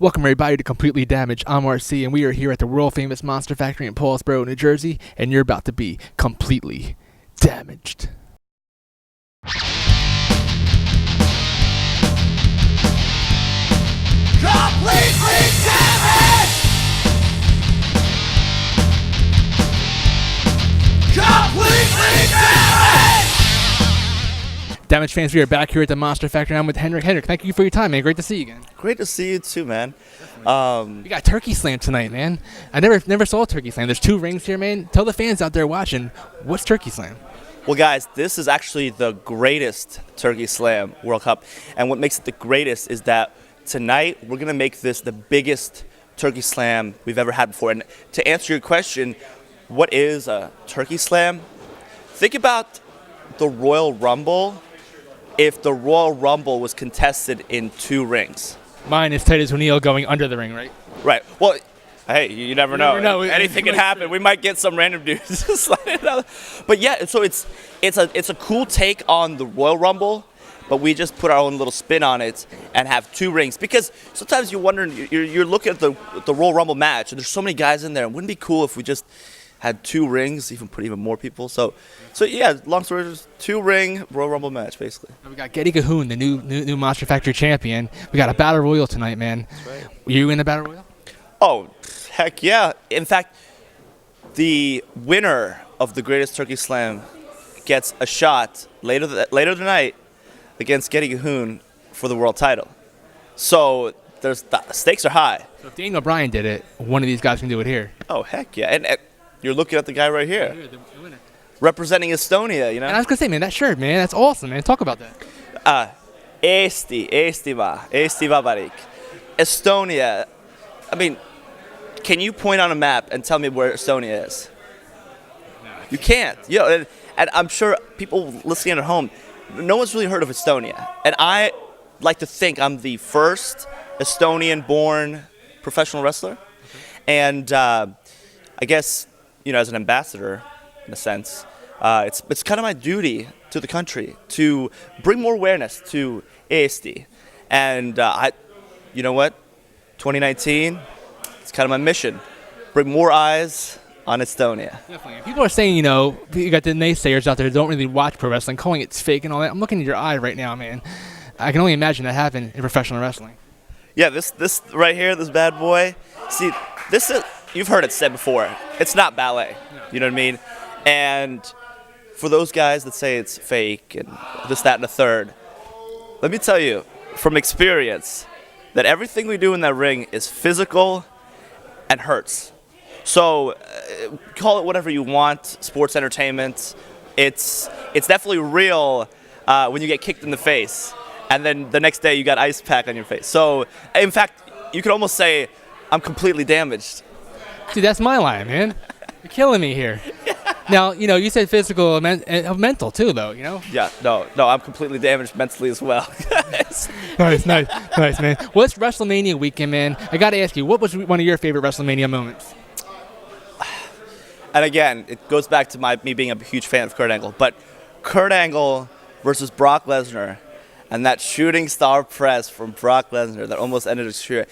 Welcome everybody to Completely Damaged. I'm RC and we are here at the world famous Monster Factory in Paulsboro, New Jersey, and you're about to be completely damaged. Completely damaged! Completely damaged! Damaged fans, we are back here at the Monster Factory. I'm with Henrik. Henrik, thank you for your time, man. Great to see you again. Great to see you too, man. We got Turkey Slam tonight, man. I never saw Turkey Slam. There's 2 rings here, man. Tell the fans out there watching, what's Turkey Slam? Well, guys, this is actually the greatest Turkey Slam World Cup. And what makes it the greatest is that tonight we're going to make this the biggest Turkey Slam we've ever had before. And to answer your question, what is a Turkey Slam? Think about the Royal Rumble if the Royal Rumble was contested in 2 rings. Mine is Titus O'Neil going under the ring, right? Right. Well, hey, you never know. Anything can Like, happen. We might get some random dudes sliding out. But yeah, so it's a cool take on the Royal Rumble, but we just put our own little spin on it and have 2 rings. Because sometimes you wonder, you're looking at the Royal Rumble match, and there's so many guys in there. Wouldn't it be cool if we just had 2 rings, put even more people? So yeah, long story, just 2-ring Royal Rumble match, basically. We got Getty Cahoon, the new Monster Factory champion. We got a Battle Royal tonight, man. That's right. Were you in the Battle Royal? Oh, heck yeah. In fact, the winner of the Greatest Turkey Slam gets a shot later tonight against Getty Cahoon for the world title. So the stakes are high. So if Daniel Bryan did it, one of these guys can do it here. Oh, heck yeah. And you're looking at the guy right here, The winner. representing Estonia, you know? And I was going to say, man, that shirt, man, that's awesome, man. Talk about that. Eesti Vabariik. Estonia. I mean, can you point on a map and tell me where Estonia is? You can't. You know, and I'm sure people listening at home, no one's really heard of Estonia. And I like to think I'm the first Estonian-born professional wrestler. And I guess, as an ambassador, in a sense, it's kind of my duty to the country to bring more awareness to Eesti. And you know what? 2019, it's kind of my mission. Bring more eyes on Estonia. Definitely. People are saying, you got the naysayers out there who don't really watch pro wrestling, calling it fake and all that. I'm looking at your eye right now, man. I can only imagine that happened in professional wrestling. Yeah, this right here, this bad boy. See, this is, you've heard it said before, it's not ballet. You know what I mean? And for those guys that say it's fake and this, that, and the third, let me tell you from experience that everything we do in that ring is physical and hurts. So call it whatever you want, sports entertainment. It's definitely real when you get kicked in the face, and then the next day you got ice pack on your face. So in fact, you could almost say I'm completely damaged. Dude, that's my line, man. You're killing me here. Now, you said physical and mental too, though, Yeah, no, I'm completely damaged mentally as well. Nice, man. Well, it's WrestleMania weekend, man. I got to ask you, what was one of your favorite WrestleMania moments? And again, it goes back to me being a huge fan of Kurt Angle. But Kurt Angle versus Brock Lesnar, and that shooting star press from Brock Lesnar that almost ended his career.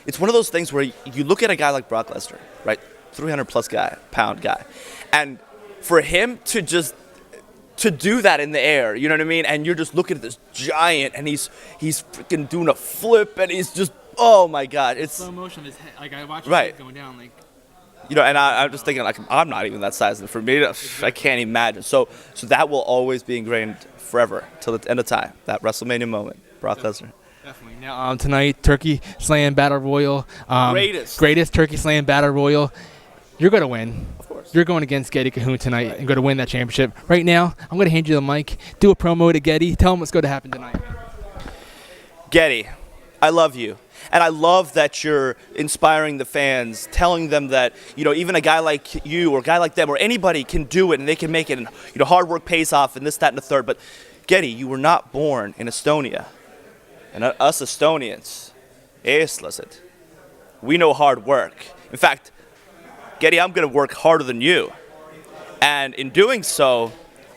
It's one of those things where you look at a guy like Brock Lesnar, right, 300-plus pound guy, and for him to do that in the air, you know what I mean? And you're just looking at this giant, and he's freaking doing a flip, and he's just, oh my God, it's slow motion of his head. Like I watched his right. head going down, like. And I'm just thinking, like, I'm not even that size. And for me, I can't imagine. So that will always be ingrained forever till the end of time. That WrestleMania moment, Brock Lesnar. Definitely. Now tonight, Turkey Slam Battle Royal. Greatest Turkey Slam Battle Royal. You're going to win. Of course. You're going against Getty Cahoon tonight and going to win that championship. Right now, I'm going to hand you the mic. Do a promo to Getty. Tell him what's going to happen tonight. Getty, I love you. And I love that you're inspiring the fans, telling them that, even a guy like you or a guy like them or anybody can do it and they can make it. And, hard work pays off and this, that, and the third. But, Getty, you were not born in Estonia. And us Estonians, eestlased, we know hard work. In fact, Getty, I'm going to work harder than you. And in doing so,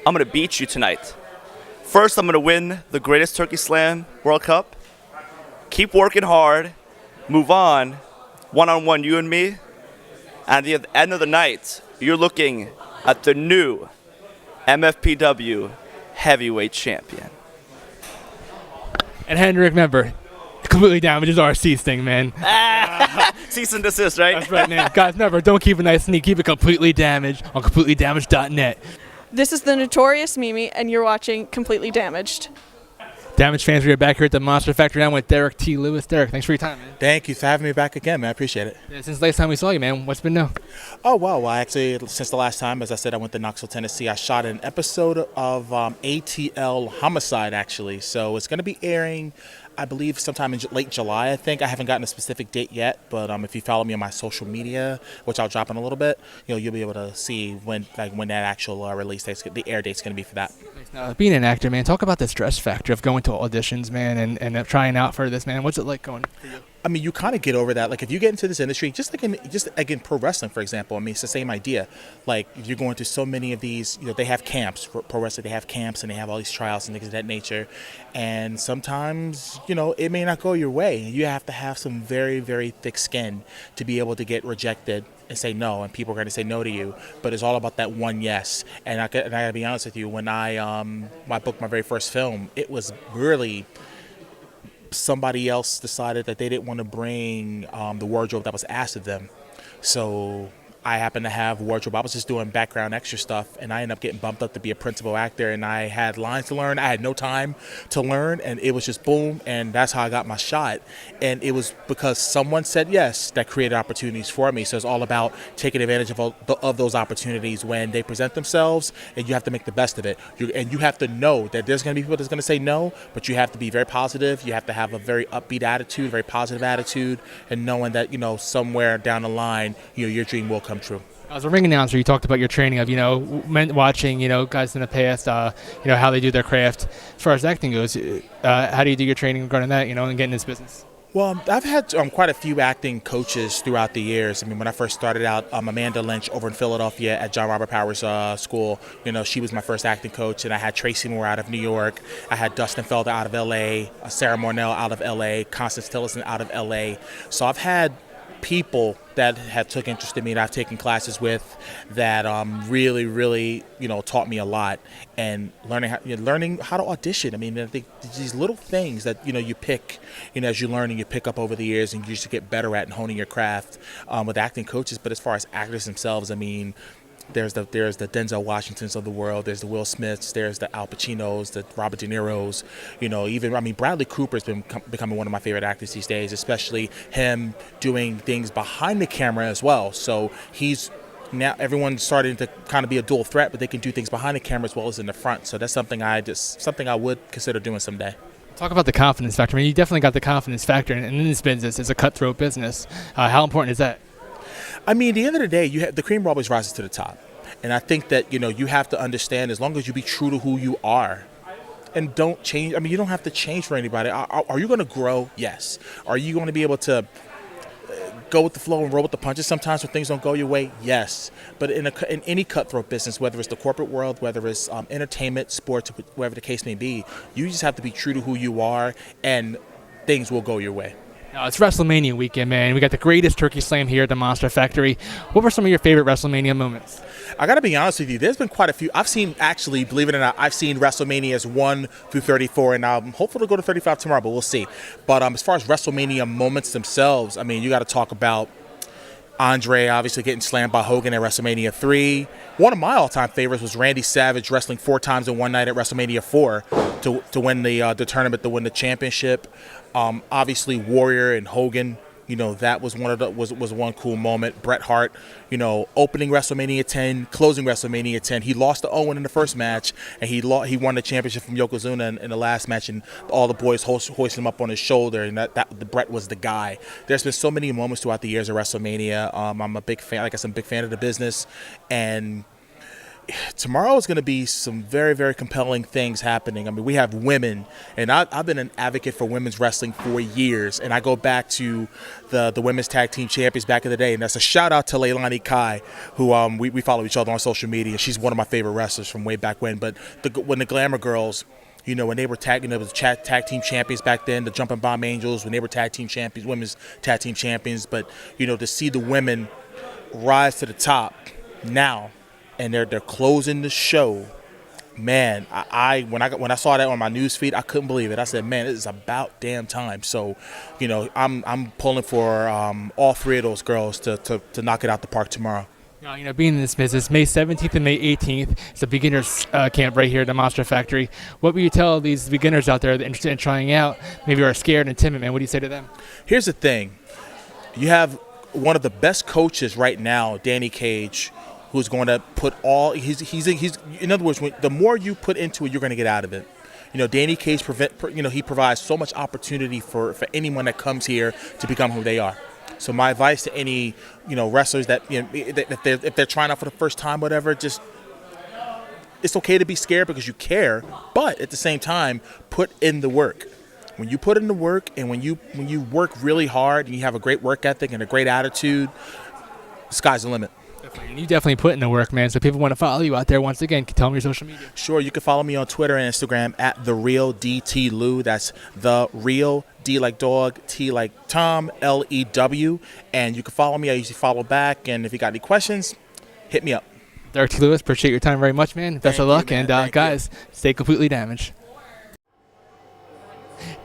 I'm going to beat you tonight. First, I'm going to win the Greatest Turkey Slam World Cup. Keep working hard, move on, one-on-one, you and me. At the end of the night, you're looking at the new MFPW heavyweight champion. And Henrik, remember, completely damages RC's thing, man. Cease and desist, right? That's right, man. Guys, remember, don't keep it nice and neat. Keep it completely damaged on completely-damaged.net. This is the Notorious Mimi, and you're watching Completely Damaged. Damaged fans, we are back here at the Monster Factory. I'm with Derek T. Lewis. Derek, thanks for your time, man. Thank you for having me back again, man. I appreciate it. Yeah, since the last time we saw you, man, what's been new? Oh, well, actually, since the last time, as I said, I went to Knoxville, Tennessee. I shot an episode of ATL Homicide, actually. So it's going to be airing, I believe, sometime in late July, I think. I haven't gotten a specific date yet, but if you follow me on my social media, which I'll drop in a little bit, you'll be able to see when that actual release date, the air date's going to be for that. Now, being an actor, man, talk about the stress factor of going to auditions, man, and trying out for this, man. What's it like going for you? I mean, you kind of get over that. Like, if you get into this industry, just like in pro wrestling, for example, I mean, it's the same idea. Like, if you're going to so many of these, they have camps for pro wrestling. They have camps and they have all these tryouts and things of that nature. And sometimes, it may not go your way. You have to have some very, very thick skin to be able to get rejected and say no, and people are going to say no to you. But it's all about that one yes. And I got to be honest with you, when I booked my very first film, it was really somebody else decided that they didn't want to bring the wardrobe that was asked of them. So I happened to have wardrobe. I was just doing background extra stuff, and I ended up getting bumped up to be a principal actor, and I had lines to learn. I had no time to learn, and it was just boom, and that's how I got my shot. And it was because someone said yes that created opportunities for me. So it's all about taking advantage of those opportunities when they present themselves, and you have to make the best of it. And you have to know that there's going to be people that's going to say no, but you have to be very positive. You have to have a very upbeat attitude, very positive attitude, and knowing that, somewhere down the line, your dream will come true. As a ring announcer, you talked about your training of, watching, guys in the past, how they do their craft. As far as acting goes, how do you do your training regarding that, and getting this business? Well, I've had quite a few acting coaches throughout the years. I mean, when I first started out, Amanda Lynch over in Philadelphia at John Robert Powers School, she was my first acting coach. And I had Tracy Moore out of New York. I had Dustin Felder out of L.A., Sarah Mornell out of L.A., Constance Tillison out of L.A. So I've had people that have took interest in me that I've taken classes with that really, really, taught me a lot. And learning how to audition. I mean, I think these little things that, you pick, as you learn and you pick up over the years and you just get better at and honing your craft with acting coaches. But as far as actors themselves, I mean, there's the Denzel Washingtons of the world, there's the Will Smiths, there's the Al Pacinos, the Robert De Niros, Bradley Cooper's been becoming one of my favorite actors these days, especially him doing things behind the camera as well. So now everyone's starting to kind of be a dual threat, but they can do things behind the camera as well as in the front. So that's something I would consider doing someday. Talk about the confidence factor. I mean, you definitely got the confidence factor, and in this business, it's a cutthroat business. How important is that? I mean, at the end of the day, the cream always rises to the top. And I think that, you have to understand, as long as you be true to who you are and don't change. I mean, you don't have to change for anybody. Are you going to grow? Yes. Are you going to be able to go with the flow and roll with the punches sometimes when things don't go your way? Yes. But in any cutthroat business, whether it's the corporate world, whether it's entertainment, sports, whatever the case may be, you just have to be true to who you are, and things will go your way. Now, it's WrestleMania weekend, man. We got the greatest turkey slam here at the Monster Factory. What were some of your favorite WrestleMania moments? I got to be honest with you. There's been quite a few. I've seen, actually, believe it or not, I've seen WrestleManias 1 through 34, and I'm hopeful to go to 35 tomorrow, but we'll see. But as far as WrestleMania moments themselves, I mean, you got to talk about Andre obviously getting slammed by Hogan at WrestleMania 3. One of my all-time favorites was Randy Savage wrestling 4 times in one night at WrestleMania 4 to win the tournament, to win the championship. Obviously Warrior and Hogan, that was was one cool moment. Bret Hart, opening WrestleMania 10, closing WrestleMania 10. He lost to Owen in the first match, and he won the championship from Yokozuna in the last match, and all the boys hoisted him up on his shoulder, and that Bret was the guy. There's been so many moments throughout the years of WrestleMania. I'm a big fan. Like I said, I'm a big fan of the business, and tomorrow is going to be some very, very compelling things happening. I mean, we have women, and I've been an advocate for women's wrestling for years, and I go back to the women's tag team champions back in the day, and that's a shout out to Leilani Kai, who we follow each other on social media. She's one of my favorite wrestlers from way back when. But when the Glamour Girls, when they were it was tag team champions back then, the Jumping Bomb Angels, when they were tag team champions, women's tag team champions. But, to see the women rise to the top now, and they're closing the show. Man, when I saw that on my news feed, I couldn't believe it. I said, man, it is about damn time. So, I'm pulling for all three of those girls to knock it out the park tomorrow. Being in this business, May 17th and May 18th, it's a beginners camp right here at the Monster Factory. What would you tell these beginners out there that are interested in trying out, maybe are scared and timid, man? What do you say to them? Here's the thing. You have one of the best coaches right now, Danny Cage, who's going to put all he's in other words, the more you put into it, you're going to get out of it. Danny Cage he provides so much opportunity for anyone that comes here to become who they are. So my advice to any wrestlers that if they're trying out for the first time, whatever, just it's okay to be scared because you care, but at the same time, put in the work. When you put in the work and when you work really hard and you have a great work ethic and a great attitude, the sky's the limit. And you definitely put in the work, man. So people want to follow you out there. Once again, can you tell them your social media? Sure, you can follow me on Twitter and Instagram at TheRealDTLew. That's The Real, D like dog, T like Tom, Lew. And you can follow me. I usually follow back. And if you got any questions, hit me up. Derek T. Lewis, appreciate your time very much, man. Best of luck. And guys, stay completely damaged.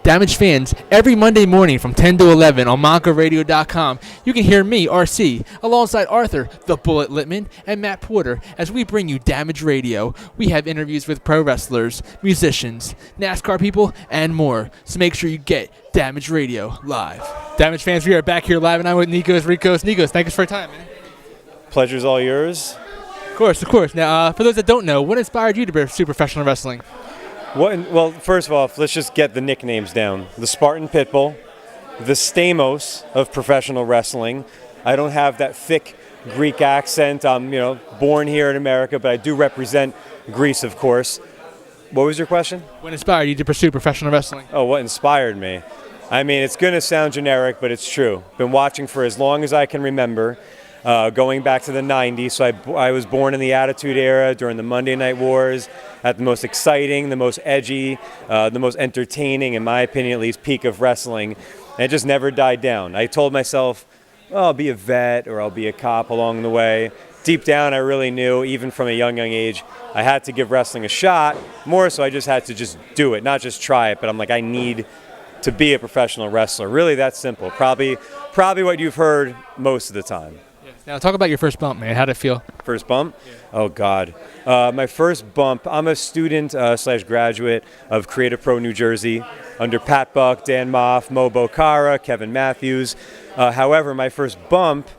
Damaged fans, every Monday morning from 10 to 11 on MonkaRadio.com, you can hear me, RC, alongside Arthur, the Bullet Littman, and Matt Porter as we bring you Damaged Radio. We have interviews with pro wrestlers, musicians, NASCAR people, and more. So make sure you get Damaged Radio live. Damaged fans, we are back here live, and I'm with Nikos Ricos. Nikos, thank us for your time, man. Pleasure's all yours. Of course. Now, for those that don't know, what inspired you to pursue professional wrestling? Well, first of all, let's just get the nicknames down. The Spartan Pitbull, the Stamos of professional wrestling. I don't have that thick Greek accent. I'm, born here in America, but I do represent Greece, of course. What was your question? What inspired you to pursue professional wrestling? Oh, what inspired me? I mean, it's going to sound generic, but it's true. Been watching for as long as I can remember. Going back to the 90s. So I was born in the Attitude Era during the Monday Night Wars, at the most exciting, the most edgy, the most entertaining, in my opinion at least, peak of wrestling. And it just never died down. I told myself, I'll be a vet or I'll be a cop along the way. Deep down, I really knew, even from a young age, I had to give wrestling a shot. More so, I just had to just do it, not just try it, but I'm like, I need to be a professional wrestler. Really that simple. Probably what you've heard most of the time. Now, talk about your first bump, man. How'd it feel? First bump? Yeah. Oh, God. My first bump, I'm a student / graduate of Creative Pro New Jersey under Pat Buck, Dan Moff, Mo Bocara, Kevin Matthews. However, my first bump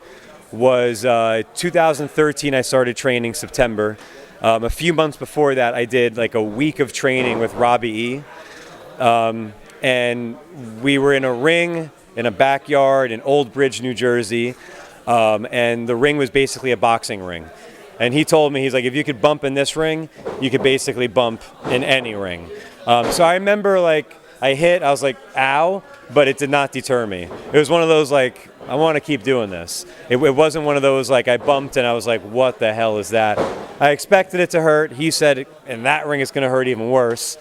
was 2013. I started training September. A few months before that, I did like a week of training with Robbie E. And we were in a ring in a backyard in Old Bridge, New Jersey. And the ring was basically a boxing ring. And he told me, he's like, if you could bump in this ring, you could basically bump in any ring. So I remember, I was like, ow, but it did not deter me. It was one of those, I want to keep doing this. It wasn't one of those, I bumped and I was like, what the hell is that? I expected it to hurt. He said, in that ring, it's going to hurt even worse.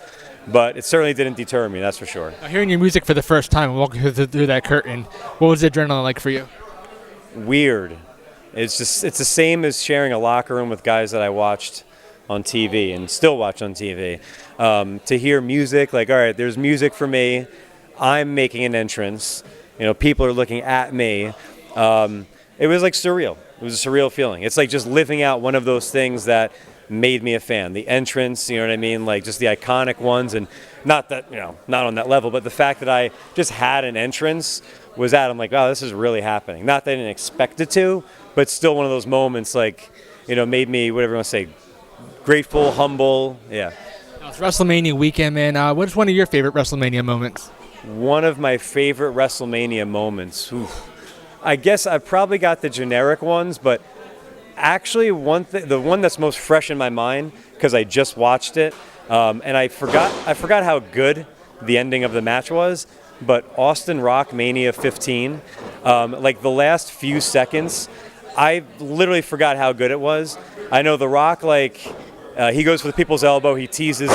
But it certainly didn't deter me, that's for sure. Now, hearing your music for the first time and walking through that curtain, what was the adrenaline like for you? Weird. It's the same as sharing a locker room with guys that I watched on TV and still watch on TV. To hear music, all right, there's music for me. I'm making an entrance. People are looking at me. It was surreal. It was a surreal feeling. It's just living out one of those things that made me a fan. The entrance, you know what I mean? Just the iconic ones, and not that, not on that level, but the fact that I just had an entrance was that I'm like, wow, this is really happening. Not that I didn't expect it to, but still one of those moments made me, whatever you want to say, grateful, humble, yeah. Now, it's WrestleMania weekend, man. What is one of your favorite WrestleMania moments? One of my favorite WrestleMania moments, I guess I've probably got the generic ones, but actually the one that's most fresh in my mind, because I just watched it, and I forgot how good the ending of the match was, but Austin Rock Mania 15, the last few seconds, I literally forgot how good it was. I know The Rock, he goes for the people's elbow, he teases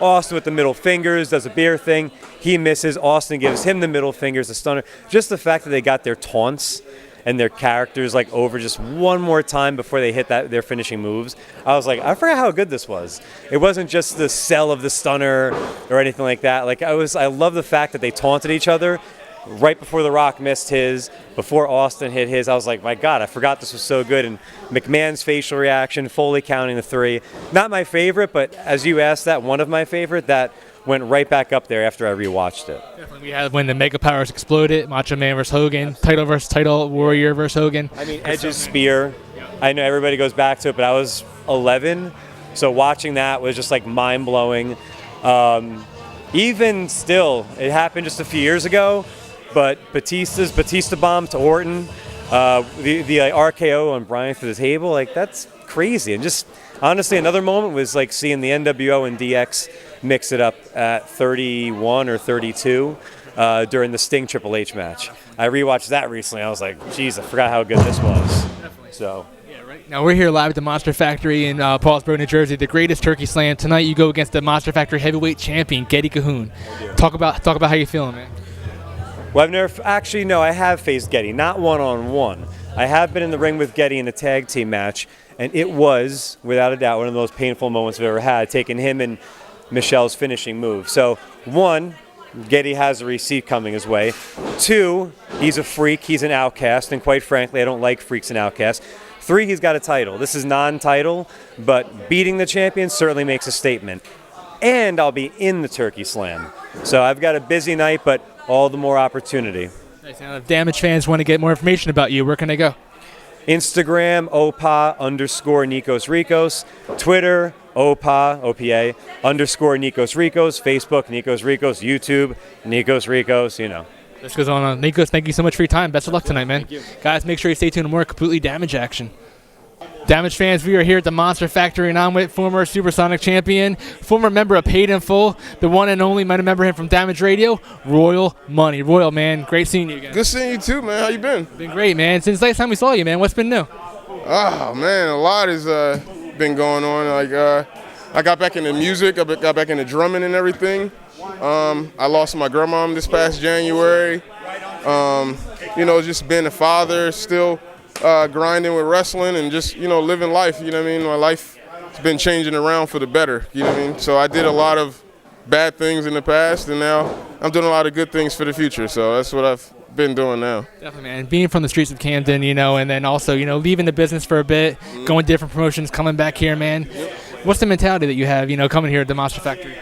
Austin with the middle fingers, does a beer thing. He misses. Austin gives him the middle fingers, the stunner. Just the fact that they got their taunts and their characters like over just one more time before they hit their finishing moves. I was like, I forgot how good this was. It wasn't just the sell of the stunner or anything like that. Like I love the fact that they taunted each other right before The Rock missed his, before Austin hit his. I was like, my God, I forgot this was so good. And McMahon's facial reaction, Foley counting the 3. Not my favorite, but as you asked that, one of my favorite, that went right back up there after I rewatched it. Definitely. We had when the Mega Powers exploded, Macho Man versus Hogan, title versus title, Warrior versus Hogan. I mean, Edge's spear. I know everybody goes back to it, but I was 11, so watching that was just like mind-blowing. Even still, it happened just a few years ago, but Batista bomb to Orton, the RKO on Bryan through the table, like that's crazy. And just honestly, another moment was like seeing the NWO and DX mix it up at 31 or 32 during the Sting Triple H match. I rewatched that recently. I was like, geez, I forgot how good this was. So. Now we're here live at the Monster Factory in Paulsboro, New Jersey, the greatest turkey slam. Tonight you go against the Monster Factory heavyweight champion, Getty Cahoon. Talk about how you feeling, man. Well, I have faced Getty, not one-on-one. I have been in the ring with Getty in a tag team match, and it was, without a doubt, one of the most painful moments I've ever had, taking him and Michelle's finishing move. So, 1, Getty has a receipt coming his way. 2, he's a freak, he's an outcast, and quite frankly, I don't like freaks and outcasts. 3, he's got a title. This is non-title, but beating the champion certainly makes a statement. And I'll be in the Turkey Slam. So I've got a busy night, but all the more opportunity. Nice. Now, if Damage fans want to get more information about you, where can they go? Instagram, OPA_Nikos Ricos. Twitter, OPA _Nikos Ricos. Facebook, Nikos Ricos. YouTube, Nikos Ricos, you know. This goes on. Nikos, thank you so much for your time. Best of luck tonight, man. Thank you. Guys, make sure you stay tuned to more Completely Damage action. Damage fans, we are here at the Monster Factory, and I'm with former Supersonic champion, former member of Paid in Full, the one and only, might remember him from Damage Radio, Royal Money. Royal, man, great seeing you again. Good seeing you too, man. How you been? Been great, man. Since last time we saw you, man, what's been new? Oh, man, a lot has been going on. Like, I got back into music. I got back into drumming and everything. I lost my grandmom this past January. Just being a father, still grinding with wrestling and just, living life. You know what I mean? My life has been changing around for the better. You know what I mean? So I did a lot of bad things in the past, and now I'm doing a lot of good things for the future. So that's what I've been doing now. Definitely, man. Being from the streets of Camden, and then also, leaving the business for a bit, going different promotions, coming back here, man. What's the mentality that you have, coming here at the Monster Factory?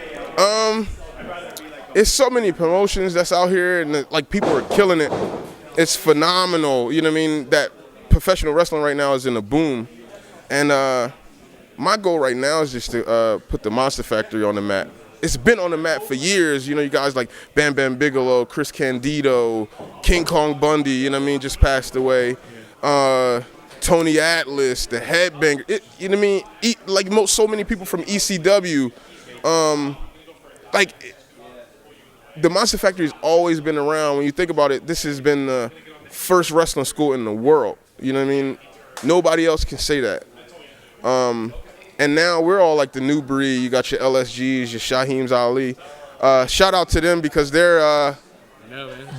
It's so many promotions that's out here, and like people are killing it. It's phenomenal. You know what I mean? That professional wrestling right now is in a boom, and my goal right now is just to put the Monster Factory on the map. It's been on the map for years. You guys like Bam Bam Bigelow, Chris Candido, King Kong Bundy, you know what I mean, just passed away. Tony Atlas, the Headbanger, you know what I mean? So many people from ECW. The Monster Factory has always been around. When you think about it, this has been the first wrestling school in the world. You know what I mean? Nobody else can say that. And now we're all like the new breed. You got your LSGs, your Shaheem's Ali. Shout out to them because they're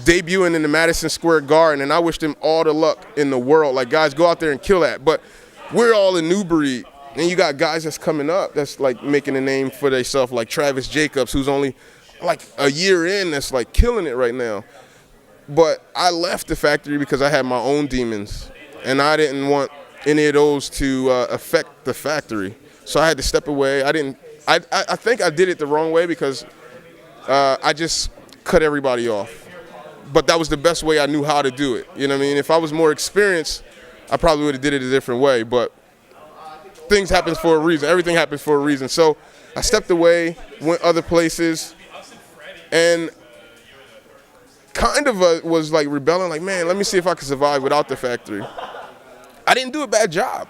debuting in the Madison Square Garden, and I wish them all the luck in the world. Like, guys, go out there and kill that. But we're all a new breed. And you got guys that's coming up that's like making a name for themselves, like Travis Jacobs, who's only like a year in, that's like killing it right now. But I left the factory because I had my own demons, and I didn't want any of those to affect the factory. So I had to step away. I think I did it the wrong way because I just cut everybody off. But that was the best way I knew how to do it. You know what I mean? If I was more experienced, I probably would have did it a different way. But things happen for a reason. Everything happens for a reason. So I stepped away, went other places, and kind of was like rebelling, like, man, let me see if I can survive without the factory. I didn't do a bad job,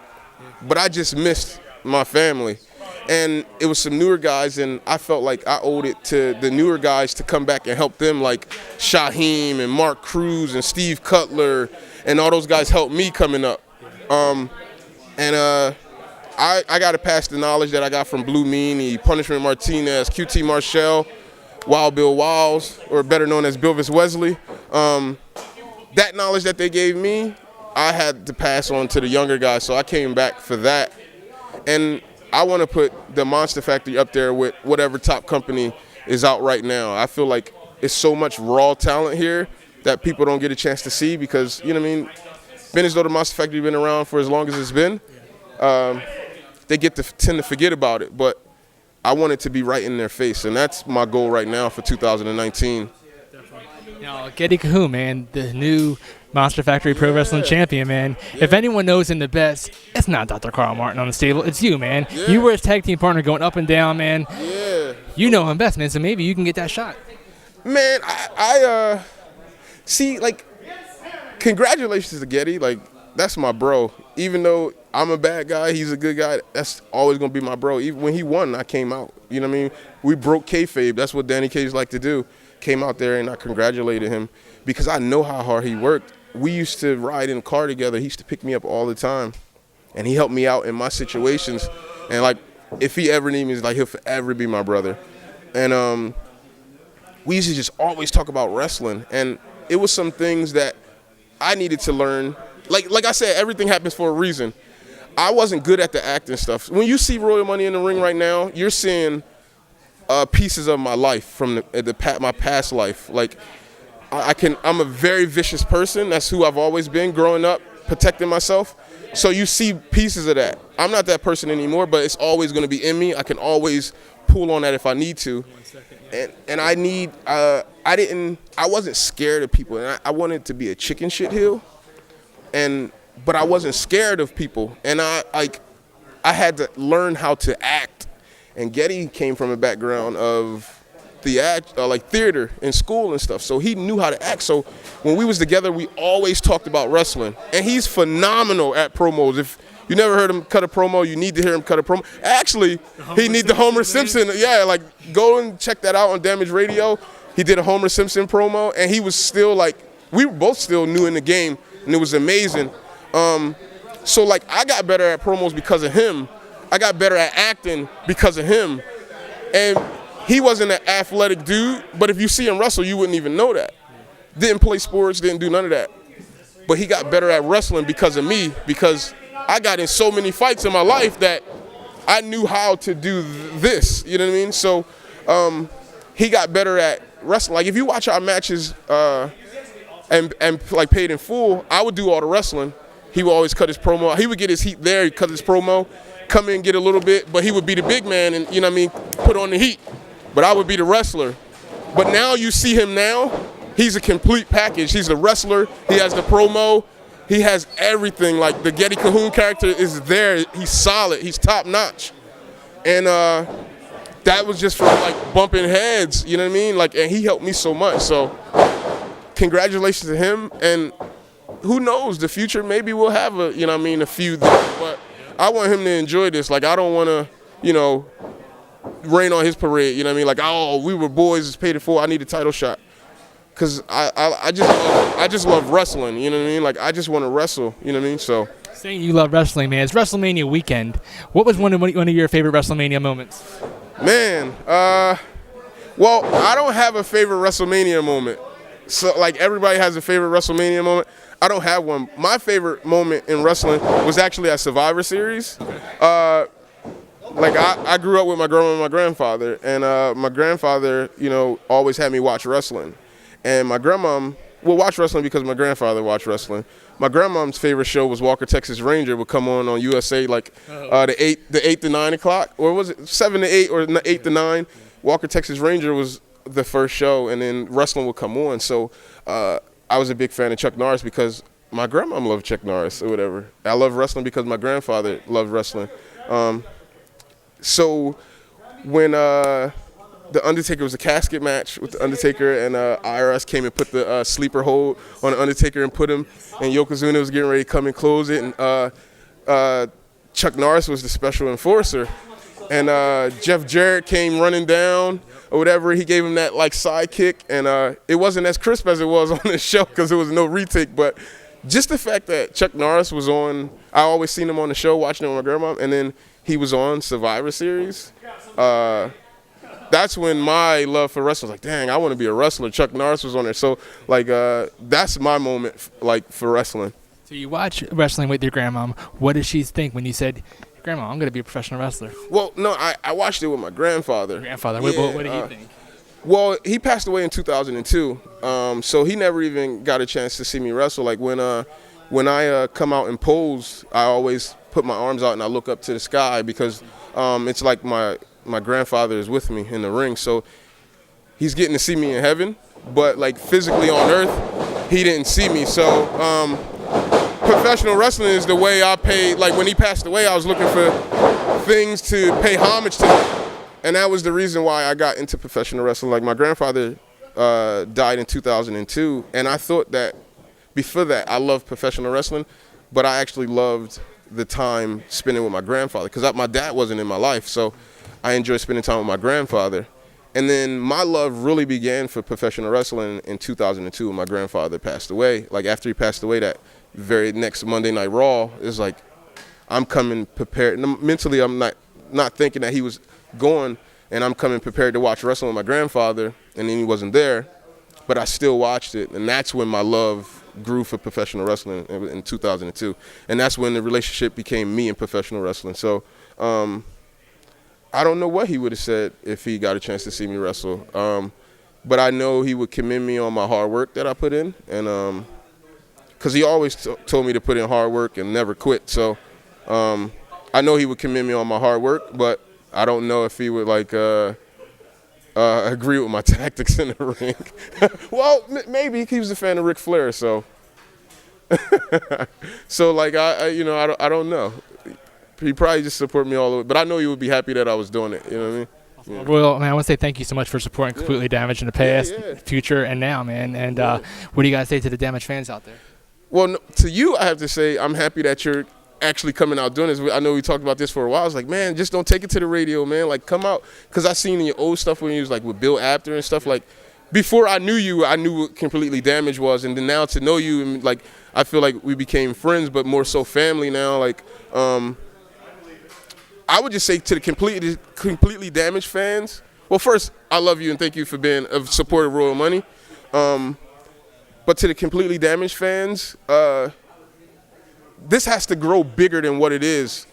but I just missed my family. And it was some newer guys, and I felt like I owed it to the newer guys to come back and help them, like Shaheem and Mark Cruz and Steve Cutler, and all those guys helped me coming up. I got to pass the knowledge that I got from Blue Meanie, Punishment Martinez, QT Marshall, Wild Bill Wiles, or better known as Bilvis Wesley. That knowledge that they gave me, I had to pass on to the younger guys, so I came back for that. And I want to put the Monster Factory up there with whatever top company is out right now. I feel like it's so much raw talent here that people don't get a chance to see because, you know what I mean, being as though the Monster Factory been around for as long as it's been, they tend to forget about it. But I want it to be right in their face, and that's my goal right now for 2019. Now, Getty Cahoon, man, the new Monster Factory Pro Wrestling Champion, man. If anyone knows him the best, it's not Dr. Carl Martin on the stable. It's you, man. Yeah. You were his tag team partner going up and down, man. Yeah. You know him best, man, so maybe you can get that shot. Man, I see, like, congratulations to Getty. Like, that's my bro. Even though I'm a bad guy, he's a good guy. That's always going to be my bro. Even when he won, I came out. You know what I mean? We broke kayfabe. That's what Danny Cage like to do. Came out there and I congratulated him because I know how hard he worked. We used to ride in a car together. He used to pick me up all the time. And he helped me out in my situations. And, like, if he ever needs me, like, he'll forever be my brother. And we used to just always talk about wrestling. And it was some things that I needed to learn. Like I said, everything happens for a reason. I wasn't good at the acting stuff. When you see Royal Money in the Ring right now, you're seeing pieces of my life from my past life. Like, I'm a very vicious person. That's who I've always been growing up, protecting myself. So you see pieces of that. I'm not that person anymore, but it's always going to be in me. I can always pull on that if I need to. And I wasn't scared of people. And I wanted to be a chicken shit heel. But I wasn't scared of people. And I had to learn how to act. And Getty came from a background of theater in school and stuff. So he knew how to act. So when we was together, we always talked about wrestling. And he's phenomenal at promos. If you never heard him cut a promo, you need to hear him cut a promo. Actually, he need the Homer Simpson. Yeah, like, go and check that out on Damage Radio. He did a Homer Simpson promo, and he was still, like, we were both still new in the game, and it was amazing. So, like, I got better at promos because of him. I got better at acting because of him. And he wasn't an athletic dude, but if you see him wrestle, you wouldn't even know that. Didn't play sports, didn't do none of that. But he got better at wrestling because of me, because I got in so many fights in my life that I knew how to do this, you know what I mean? So he got better at wrestling. Like, if you watch our matches and like Paid in Full, I would do all the wrestling. He would always cut his promo. He would get his heat there, he'd cut his promo, come in, get a little bit, but he would be the big man and, you know what I mean, put on the heat. But I would be the wrestler. But now you see him now, he's a complete package. He's the wrestler, he has the promo, he has everything. Like, the Getty Cahoon character is there, he's solid, he's top notch. And that was just from, like, bumping heads, you know what I mean? Like, and he helped me so much. So congratulations to him. And who knows, the future, maybe we'll have a, you know what I mean, a feud there. But I want him to enjoy this. Like, I don't want to, you know, rain on his parade, you know what I mean? Like, oh, we were boys, it's Paid in Full, I need a title shot. Because I just love wrestling, you know what I mean? Like, I just want to wrestle, you know what I mean? So, Saying you love wrestling, man. It's WrestleMania weekend. What was one of your favorite WrestleMania moments? man, well, I don't have a favorite WrestleMania moment. So, like, everybody has a favorite WrestleMania moment. I don't have one. My favorite moment in wrestling was actually at Survivor Series. Like, I grew up with my grandma and my grandfather, and my grandfather, you know, always had me watch wrestling. And my grandmom would watch wrestling because my grandfather watched wrestling. My grandmom's favorite show was Walker, Texas Ranger, would come on USA, like, the 8 to 9 o'clock, or was it 7 to 8 or 8 to 9? Walker, Texas Ranger was the first show, and then wrestling would come on. So I was a big fan of Chuck Norris because my grandmom loved Chuck Norris or whatever. I love wrestling because my grandfather loved wrestling. So when the Undertaker was a casket match with the Undertaker, and IRS came and put the sleeper hold on the Undertaker and put him, and Yokozuna was getting ready to come and close it, and Chuck Norris was the special enforcer, and Jeff Jarrett came running down or whatever. He gave him that, like, sidekick, and it wasn't as crisp as it was on the show because there was no retake, but just the fact that Chuck Norris was on, I always seen him on the show, watching it with my grandma, and then he was on Survivor Series. That's when my love for wrestling was like, dang, I want to be a wrestler. Chuck Norris was on there. So, like, that's my moment, like, for wrestling. So you watch wrestling with your grandmom. What did she think when you said, Grandma, I'm going to be a professional wrestler? Well, no, I watched it with my grandfather. Grandfather, Yeah, what did he think? Well, he passed away in 2002, so he never even got a chance to see me wrestle. Like when I come out and pose, I always put my arms out and I look up to the sky because it's like my grandfather is with me in the ring. So he's getting to see me in heaven, but like physically on earth, he didn't see me. So professional wrestling is the way I paid. Like when he passed away, I was looking for things to pay homage to. And that was the reason why I got into professional wrestling. Like my grandfather died in 2002, and I thought that before that I loved professional wrestling, but I actually loved the time spending with my grandfather because my dad wasn't in my life, so I enjoyed spending time with my grandfather. And then my love really began for professional wrestling in 2002 when my grandfather passed away. Like after he passed away, that very next Monday Night Raw, is like I'm coming prepared. Mentally, I'm not thinking that he was going, and I'm coming prepared to watch wrestling with my grandfather, and then he wasn't there, but I still watched it, and that's when my love grew for professional wrestling in 2002, and that's when the relationship became me and professional wrestling. So I don't know what he would have said if he got a chance to see me wrestle, but I know he would commend me on my hard work that I put in, and because he always told me to put in hard work and never quit, so I know he would commend me on my hard work, but I don't know if he would like agree with my tactics in the ring. Well, maybe he was a fan of Ric Flair, so so like I don't know. He probably just support me all the way, but I know he would be happy that I was doing it. You know what I mean? Yeah. Well, man, I want to say thank you so much for supporting Completely Damaged in the past, future, and now, man. And what do you guys say to the Damaged fans out there? Well, no, to you, I have to say I'm happy that you're actually coming out doing this. I know we talked about this for a while. I was like, man, just don't take it to the radio, man. Like, come out. Because I seen in your old stuff when you was like with Bill Apter and stuff. Like, before I knew you, I knew what Completely Damaged was. And then now to know you, and like, I feel like we became friends, but more so family now. Like, I would just say to the completely Damaged fans, well, first, I love you and thank you for being a supporter of Royal Money. But to the Completely Damaged fans, this has to grow bigger than what it is.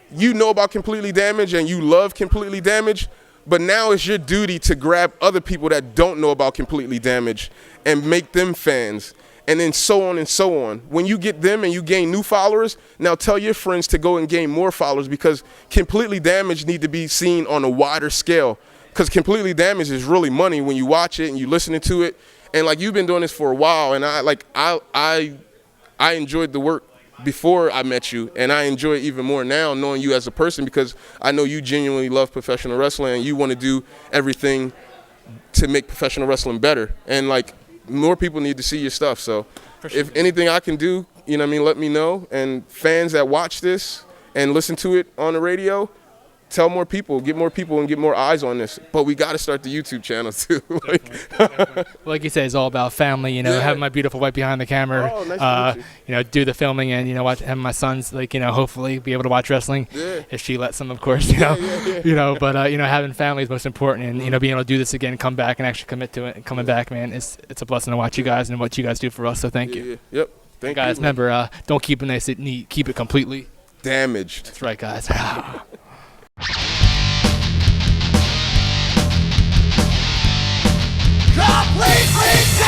You know about Completely Damaged and you love Completely Damaged, but now it's your duty to grab other people that don't know about Completely Damaged and make them fans, and then so on and so on. When you get them and you gain new followers, now tell your friends to go and gain more followers, because Completely Damaged need to be seen on a wider scale, because Completely Damaged is really money when you watch it and you listening to it. And like, you've been doing this for a while, and I enjoyed the work before I met you, and I enjoy it even more now knowing you as a person, because I know you genuinely love professional wrestling and you want to do everything to make professional wrestling better. And like, more people need to see your stuff. So if anything I can do, you know what I mean, let me know. And fans that watch this and listen to it on the radio, tell more people, get more people and get more eyes on this. But we got to start the YouTube channel too. Like you said, it's all about family, you know, having my beautiful wife behind the camera, nice you know, do the filming, and, you know, having my sons, like, you know, hopefully be able to watch wrestling if she lets them, of course, you know, you know, but, you know, having family is most important, and, you know, being able to do this again, come back and actually commit to it and coming back, man, it's a blessing to watch you guys and what you guys do for us. So thank you. Yep. Thank you. Guys, remember, don't keep it nice and neat, keep it completely damaged. That's right, guys. Completely